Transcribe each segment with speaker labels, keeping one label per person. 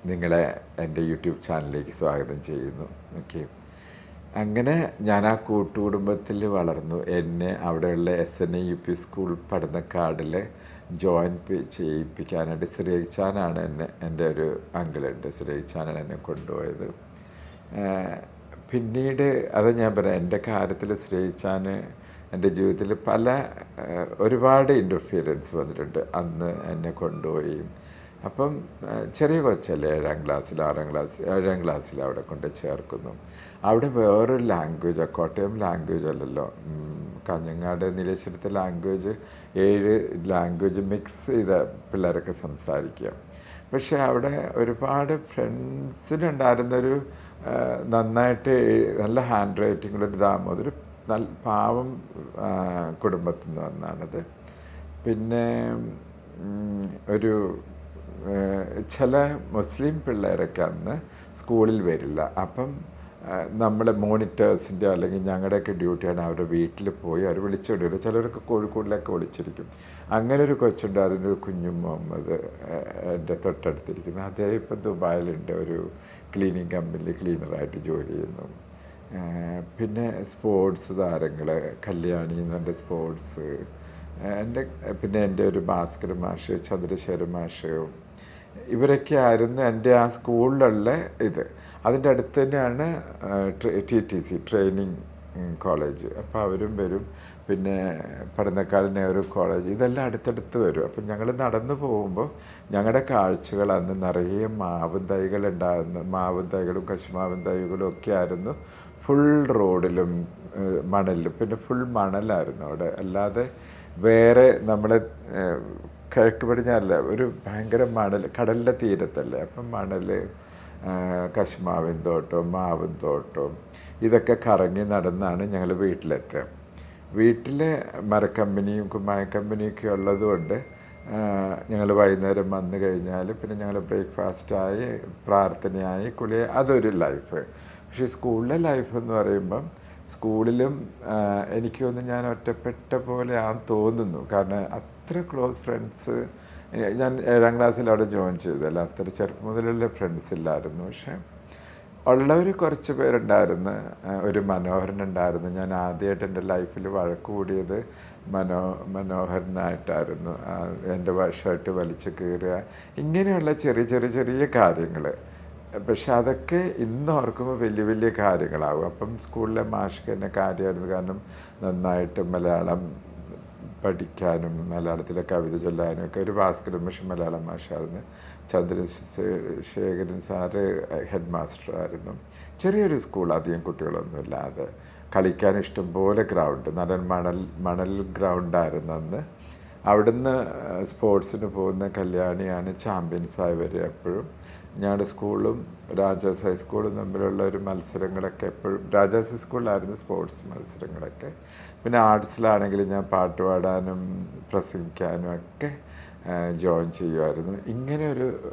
Speaker 1: നിങ്ങളെ എൻ്റെ യൂട്യൂബ് ചാനലിലേക്ക് സ്വാഗതം ചെയ്യുന്നു. ഓക്കെ, അങ്ങനെ ഞാൻ ആ കൂട്ടുകുടുംബത്തിൽ വളർന്നു. എന്നെ അവിടെയുള്ള SNA UP സ്കൂൾ പഠനക്കാർഡിൽ ജോയിൻ ചെയ്യിപ്പിക്കാനായിട്ട് ശ്രീചാനാണ് എൻ്റെ ഒരു അങ്കിളുണ്ട്, ശ്രീചാനാണ് എന്നെ കൊണ്ടുപോയത്. പിന്നീട് അത് ഞാൻ പറയാം, എൻ്റെ കാര്യത്തിൽ ശ്രീചാൻ എൻ്റെ ജീവിതത്തിൽ ഒരുപാട് ഇൻ്റർഫിയറൻസ് വന്നിട്ടുണ്ട്. അന്ന് എന്നെ കൊണ്ടുപോയി. അപ്പം ചെറിയ കൊച്ചല്ലേ, 7ാം ക്ലാസ്സിൽ അവിടെ കൊണ്ട് ചേർക്കുന്നു. അവിടെ വേറൊരു ലാംഗ്വേജ്, കോട്ടയം ലാംഗ്വേജ് അല്ലല്ലോ, കാഞ്ഞങ്ങാട് നീലേശ്വരത്തെ ലാംഗ്വേജ്, 7 ലാംഗ്വേജ് മിക്സ് ചെയ്ത പിള്ളേരൊക്കെ സംസാരിക്കുക. പക്ഷേ അവിടെ ഒരുപാട് ഫ്രണ്ട്സിനുണ്ടായിരുന്നൊരു നന്നായിട്ട് നല്ല ഹാൻഡ് റൈറ്റിങ്ങുള്ളൊരു ദാമോദർ, നല്ല പാവം കുടുംബത്തിൽ നിന്ന് വന്നാണത്. പിന്നെ ഒരു ചില മുസ്ലിം പിള്ളേരൊക്കെ അന്ന് സ്കൂളിൽ വരില്ല. അപ്പം നമ്മളെ മോണിറ്റേഴ്സിൻ്റെ അല്ലെങ്കിൽ ഞങ്ങളുടെയൊക്കെ ഡ്യൂട്ടിയാണ് അവരുടെ വീട്ടിൽ പോയി അവർ വിളിച്ചുകൊണ്ടിരിക്കും. ചിലരൊക്കെ കോഴിക്കോടിലൊക്കെ വിളിച്ചിരിക്കും. അങ്ങനെ ഒരു കൊച്ചുണ്ടായിരുന്നു, ഒരു കുഞ്ഞു മുഹമ്മദ്, എൻ്റെ തൊട്ടടുത്തിരിക്കുന്നത്. അദ്ദേഹം ഇപ്പം ദുബായിലുണ്ട്, ഒരു ക്ലീനിങ് കമ്പനിയിൽ ക്ലീനറായിട്ട് ജോലി ചെയ്യുന്നു. പിന്നെ സ്പോർട്സ് താരങ്ങൾ, കല്യാണി എന്ന് പറഞ്ഞ സ്പോർട്സ്, പിന്നെ എൻ്റെ ഒരു ഭാസ്കർ മാഷ്, ചന്ദ്രശേഖര മാഷ്, ഇവരൊക്കെ ആയിരുന്നു എൻ്റെ ആ സ്കൂളിലുള്ള ഇത്. അതിൻ്റെ അടുത്ത് തന്നെയാണ് TTC ട്രെയിനിങ് കോളേജ്. അപ്പോൾ അവരും വരും. പിന്നെ പഠനക്കാട് നെഹ്റു കോളേജ്, ഇതെല്ലാം അടുത്തടുത്ത് വരും. അപ്പം ഞങ്ങൾ നടന്നു പോകുമ്പോൾ ഞങ്ങളുടെ കാഴ്ചകൾ അന്ന് നിറയെ മാവും തൈകളും കശുമാവും തൈകളും ഒക്കെ ആയിരുന്നു. ഫുൾ റോഡിലും മണലും, പിന്നെ ഫുൾ മണലായിരുന്നു അവിടെ. അല്ലാതെ വേറെ നമ്മളെ കിഴക്ക് പടിഞ്ഞാറല്ല, ഒരു ഭയങ്കര മണൽ, കടലിൻ്റെ തീരത്തല്ലേ. അപ്പം മണൽ, കശുമാവിൻ തോട്ടവും മാവിൻ തോട്ടവും ഇതൊക്കെ കറങ്ങി നടന്നാണ് ഞങ്ങൾ വീട്ടിലെത്തുക. വീട്ടിൽ മരക്കമ്പനിയും കുമ്മായക്കമ്പനിയൊക്കെ ഉള്ളതുകൊണ്ട് ഞങ്ങൾ വൈകുന്നേരം വന്നു കഴിഞ്ഞാൽ പിന്നെ ഞങ്ങൾ ബ്രേക്ക്ഫാസ്റ്റായി, പ്രാർത്ഥനയായി, കുളി, അതൊരു ലൈഫ്. പക്ഷേ സ്കൂളിലെ ലൈഫ് എന്ന് പറയുമ്പം, സ്കൂളിലും എനിക്ക് തോന്നുന്നു ഞാൻ ഒറ്റപ്പെട്ട പോലെ തോന്നുന്നു. കാരണം അത്ര ക്ലോസ് ഫ്രണ്ട്സ്, ഞാൻ 7ാം ക്ലാസ്സിൽ അവിടെ ജോയിൻ ചെയ്തല്ല, അത്ര ചെറുപ്പം മുതലുള്ള ഫ്രണ്ട്സ് ഇല്ലായിരുന്നു. പക്ഷേ ഉള്ളവർ കുറച്ച് പേരുണ്ടായിരുന്നു. ഒരു മനോഹരനുണ്ടായിരുന്നു. ഞാൻ ആദ്യമായിട്ട് എൻ്റെ ലൈഫിൽ വഴക്ക് കൂടിയത് മനോഹരനായിട്ടായിരുന്നു. എൻ്റെ ഷർട്ട് വലിച്ചു കീറുക, ഇങ്ങനെയുള്ള ചെറിയ കാര്യങ്ങൾ. പക്ഷെ അതൊക്കെ ഇന്ന് ഓർക്കുമ്പോൾ വലിയ വലിയ കാര്യങ്ങളാകും. അപ്പം സ്കൂളിലെ മാഷ്ക്ക് എന്നെ കാര്യമായിരുന്നു. കാരണം നന്നായിട്ട് മലയാളം പഠിക്കാനും മലയാളത്തിലെ കവിത ചൊല്ലാനും ഒക്കെ ഒരു ഭാസ്കരൻ മാഷ് മലയാളം മാഷായിരുന്നു. ചന്ദ്രശേഖരൻ സാറ് ഹെഡ് മാസ്റ്ററായിരുന്നു. ചെറിയൊരു സ്കൂൾ, അധികം കുട്ടികളൊന്നുമില്ലാതെ, കളിക്കാൻ ഇഷ്ടംപോലെ ഗ്രൗണ്ട്, നല്ല മണൽ ഗ്രൗണ്ടായിരുന്നു അന്ന്. അവിടുന്ന് സ്പോർട്സിന് പോകുന്ന കല്യാണിയാണ് ചാമ്പ്യൻസായി വരിക എപ്പോഴും. ഞങ്ങളുടെ സ്കൂളും രാജാസ് ഹൈസ്കൂളും തമ്മിലുള്ള ഒരു മത്സരങ്ങളൊക്കെ എപ്പോഴും രാജാസ് ഹൈസ്കൂളിലായിരുന്നു സ്പോർട്സ് മത്സരങ്ങളൊക്കെ. പിന്നെ ആർട്സിലാണെങ്കിൽ ഞാൻ പാട്ട് പാടാനും പ്രസംഗിക്കാനും ഒക്കെ ജോയിൻ ചെയ്യുമായിരുന്നു. ഇങ്ങനെ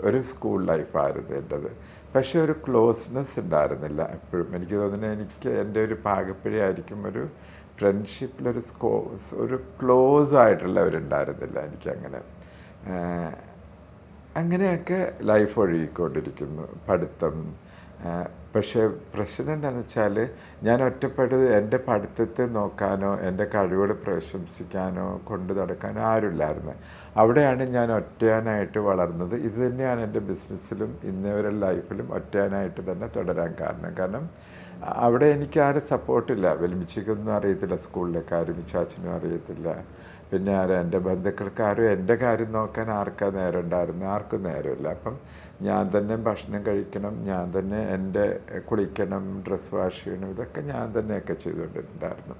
Speaker 1: ഒരു സ്കൂൾ ലൈഫായിരുന്നു എൻ്റേത്. പക്ഷേ ഒരു ക്ലോസ്നെസ് ഉണ്ടായിരുന്നില്ല എപ്പോഴും. എനിക്ക് തോന്നുന്നത് എൻ്റെ ഒരു പാകപ്പിഴയായിരിക്കും, ഒരു ഫ്രണ്ട്ഷിപ്പിലൊരു ക്ലോസ് ആയിട്ടുള്ളവരുണ്ടായിരുന്നില്ല എനിക്കങ്ങനെ. അങ്ങനെയൊക്കെ ലൈഫ് ഒഴുകിക്കൊണ്ടിരിക്കുന്നു, പഠിത്തം. പക്ഷേ പ്രശ്നം എന്താണെന്ന് വെച്ചാൽ, ഞാൻ എൻ്റെ പഠിത്തത്തെ നോക്കാനോ എൻ്റെ കഴിവുകൾ പ്രശംസിക്കാനോ കൊണ്ടു നടക്കാനോ ആരുമില്ലായിരുന്നു. അവിടെയാണ് ഞാൻ ഒറ്റയാനായിട്ട് വളർന്നത്. ഇത് തന്നെയാണ് എൻ്റെ ബിസിനസ്സിലും ഇന്നേവരെ ലൈഫിലും ഒറ്റയാനായിട്ട് തന്നെ തുടരാൻ കാരണം അവിടെ എനിക്കാരും സപ്പോർട്ടില്ല. വെലുമിച്ചിക്കൊന്നും അറിയത്തില്ല, സ്കൂളിലേക്ക് ആരും ചാച്ചനും അറിയത്തില്ല. പിന്നെ എൻ്റെ ബന്ധുക്കൾക്കാരും എൻ്റെ കാര്യം നോക്കാൻ നേരം ഉണ്ടായിരുന്നു? ആർക്കും നേരമില്ല. അപ്പം ഞാൻ തന്നെ ഭക്ഷണം കഴിക്കണം, ഞാൻ തന്നെ എൻ്റെ കുളിക്കണം, ഡ്രസ്സ് വാഷ് ചെയ്യണം, ഇതൊക്കെ ഞാൻ തന്നെയൊക്കെ ചെയ്തുകൊണ്ടിട്ടുണ്ടായിരുന്നു.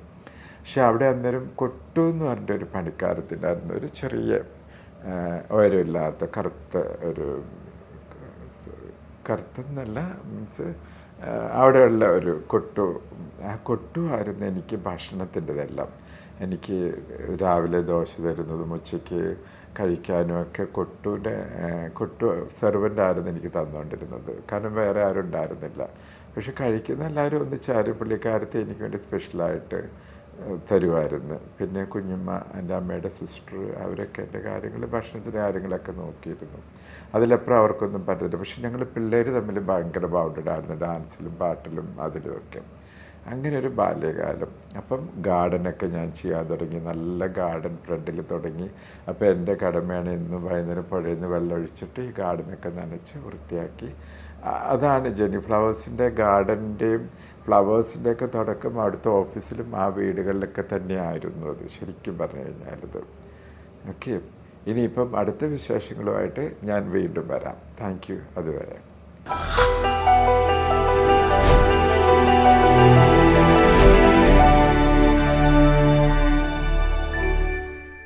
Speaker 1: പക്ഷെ അവിടെ അന്നേരം കൊട്ടു എന്ന് പറഞ്ഞിട്ടൊരു പണിക്കാരത്തിണ്ടായിരുന്നു. ഒരു ചെറിയ ഉയരമില്ലാത്ത കറുത്തെന്നല്ല, മീൻസ് അവിടെയുള്ള ഒരു ആ കൊട്ടു ആയിരുന്നു എനിക്ക് ഭക്ഷണത്തിൻ്റെതെല്ലാം. എനിക്ക് രാവിലെ ദോശ തരുന്നതും ഉച്ചയ്ക്ക് കഴിക്കാനും ഒക്കെ കൊട്ടു സെർവൻ്റായിരുന്നു എനിക്ക് തന്നുകൊണ്ടിരുന്നത്. കാരണം വേറെ ആരും ഉണ്ടായിരുന്നില്ല. പക്ഷെ കഴിക്കുന്ന എല്ലാവരും ഒന്നിച്ചാരും പുള്ളിക്കാരത്തെ എനിക്ക് വേണ്ടി സ്പെഷ്യലായിട്ട് തരുമായിരുന്നു. പിന്നെ കുഞ്ഞുമ്മ, എൻ്റെ അമ്മയുടെ സിസ്റ്റർ, അവരൊക്കെ എൻ്റെ കാര്യങ്ങൾ, ഭക്ഷണത്തിൻ്റെ കാര്യങ്ങളൊക്കെ നോക്കിയിരുന്നു. അതിലപ്പുറം അവർക്കൊന്നും പറ്റത്തില്ല. പക്ഷെ ഞങ്ങൾ പിള്ളേർ തമ്മിൽ ഭയങ്കര ബൗണ്ടഡായിരുന്നു, ഡാൻസിലും പാട്ടിലും അതിലുമൊക്കെ. അങ്ങനെ ഒരു ബാല്യകാലം. അപ്പം ഗാർഡനൊക്കെ ഞാൻ ചെയ്യാൻ തുടങ്ങി. നല്ല ഗാർഡൻ ഫ്രണ്ടിൽ തുടങ്ങി. അപ്പോൾ എൻ്റെ കടമയാണ് എന്നും വൈകുന്നേരം പുഴയിൽ നിന്ന് വെള്ളം ഒഴിച്ചിട്ട് ഈ ഗാർഡനൊക്കെ നനച്ച് വൃത്തിയാക്കി. അതാണ് ജെന്നി ഫ്ലവേഴ്സിൻ്റെ ഗാർഡൻ്റെയും ഫ്ലവേഴ്സിൻ്റെയൊക്കെ തുടക്കം അവിടുത്തെ ഓഫീസിലും ആ വീടുകളിലൊക്കെ തന്നെയായിരുന്നു അത്, ശരിക്കും പറഞ്ഞു കഴിഞ്ഞാലത്. ഓക്കെ, ഇനിയിപ്പം അടുത്ത വിശേഷങ്ങളുമായിട്ട് ഞാൻ വീണ്ടും വരാം. Thank you. അതുവരെ.